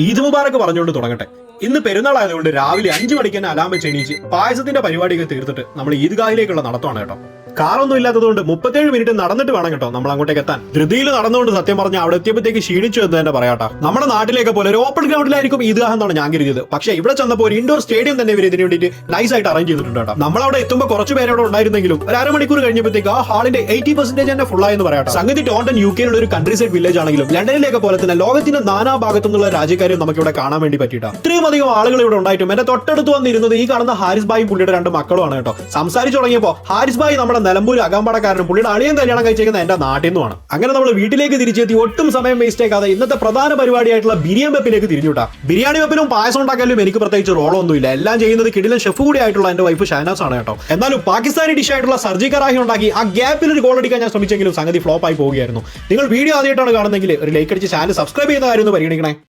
ഈദ് മുബാറക്ക് പറഞ്ഞുകൊണ്ട് തുടങ്ങട്ടെ. ഇന്ന് പെരുന്നാളായതുകൊണ്ട് രാവിലെ 5 മണിക്ക് തന്നെ അലാം വെച്ച് എണീച്ച് പായസത്തിന്റെ പരിപാടിയൊക്കെ തീർത്തിട്ട് നമ്മൾ ഈദ്ഗാഹിലേക്കുള്ള നടത്തമാണ് കേട്ടോ. കാറൊന്നും ഇല്ലാത്തതുകൊണ്ട് 37 മിനിറ്റ് നടന്നിട്ട് വേണം കേട്ടോ നമ്മൾ അങ്ങോട്ടേക്ക് എത്താൻ. ധൃതിയിൽ നടന്നുകൊണ്ട് സത്യം പറഞ്ഞാൽ അവിടെ എത്തിയപ്പോഴത്തേക്ക് ക്ഷീണിച്ചു എന്ന് തന്നെ പറയാട്ടോ. നമ്മുടെ നാട്ടിലേക്ക് പോലെ ഒരു ഓപ്പൺ ഗ്രൗണ്ടിലായിരിക്കും ഈദ്ഗാഹ് എന്നാണ് ഞാൻ കരുതിയത്. പക്ഷേ ഇവിടെ ചെന്നപ്പോൾ ഒരു ഇൻഡോർ സ്റ്റേഡിയം തന്നെ ഇവർ ഇതിന് വേണ്ടിയിട്ട് നൈസ് ആയിട്ട് അറേഞ്ച് ചെയ്തിട്ടുണ്ട് കേട്ടോ. നമ്മളവിടെ എത്തുമ്പോൾ കുറച്ച് പേരോടെ ഉണ്ടായിരുന്നെങ്കിലും ഒരു അരമണിക്കൂർ കഴിഞ്ഞപ്പോഴത്തേക്ക് ആ ഹാളിന്റെ 80% തന്നെ ഫുള്ളായെന്ന് പറയാട്ടോ. സംഗതി ടോണ്ടൻ UK-ലുള്ള ഒരു കൺട്രി സൈഡ് വില്ലേജ് ആണെങ്കിലും ലണ്ടനിലേക്ക് പോലെ തന്നെ ലോകത്തിന്റെ നാനാ ഭാഗത്തു നിന്നുള്ള രാജ്യക്കാരെയും നമുക്ക് ഇവിടെ കാണാൻ വേണ്ടി പറ്റിയിട്ടാ. ഇത്രയും അധികം ആളുകൾ ഇവിടെ ഉണ്ടായിട്ടും എന്റെ തൊട്ടടുത്ത് വന്നിരുന്നത് ഈ കാണുന്ന ഹാരിസ് ഭായും പുള്ളിയുടെ 2 മക്കളുമാണ് കേട്ടോ. സംസാരിച്ചു തുടങ്ങിയപ്പോൾ ഹാരിസ് ഭായി നമ്മുടെ നിലമ്പൂർ അകമ്പടക്കാരനും പുള്ളിയുടെ അളിയൻ കല്യാണം കഴിച്ചേക്കുന്ന എന്റെ നാട്ടിൽ നിന്നുമാണ്. അങ്ങനെ നമ്മൾ വീട്ടിലേക്ക് തിരിച്ചെത്തി ഒട്ടും സമയം വേസ്റ്റ് ആക്കാതെ ഇന്നത്തെ പ്രധാന പരിപാടിയായിട്ടുള്ള ബിരിയാണി വെപ്പിലേക്ക് തിരിഞ്ഞുട്ടാ. ബിരിയാണി വെപ്പിലും പായസം ഉണ്ടാക്കാനും എനിക്ക് പ്രത്യേകിച്ച് റോളൊന്നുമില്ല. എല്ലാം ചെയ്യുന്നത് കിടിലൻ ഷെഫ് കൂടി ആയിട്ടുള്ള എന്റെ വൈഫ് ഷഹനാസ് ആണ് കേട്ടോ. എന്നാലും പാകിസ്ഥാനി ഡിഷ് ആയിട്ടുള്ള സർജി കറാഹി ഉണ്ടാക്കി ആ ഗ്യാപ്പിൽ ഒരു ഗോൾ അടിക്കാൻ ഞാൻ ശ്രമിച്ചെങ്കിലും സംഗതി ഫ്ലോപ്പ് ആയി പോവുകയായിരുന്നു. നിങ്ങൾ വീഡിയോ ആദ്യമായിട്ടാണ് കാണുന്നെങ്കിൽ ഒരു ലൈക്ക് അടിച്ച് ചാനൽ സബ്സ്ക്രൈബ് ചെയ്യുന്ന കാര്യം ഒന്ന് പരിഗണിക്കണേ.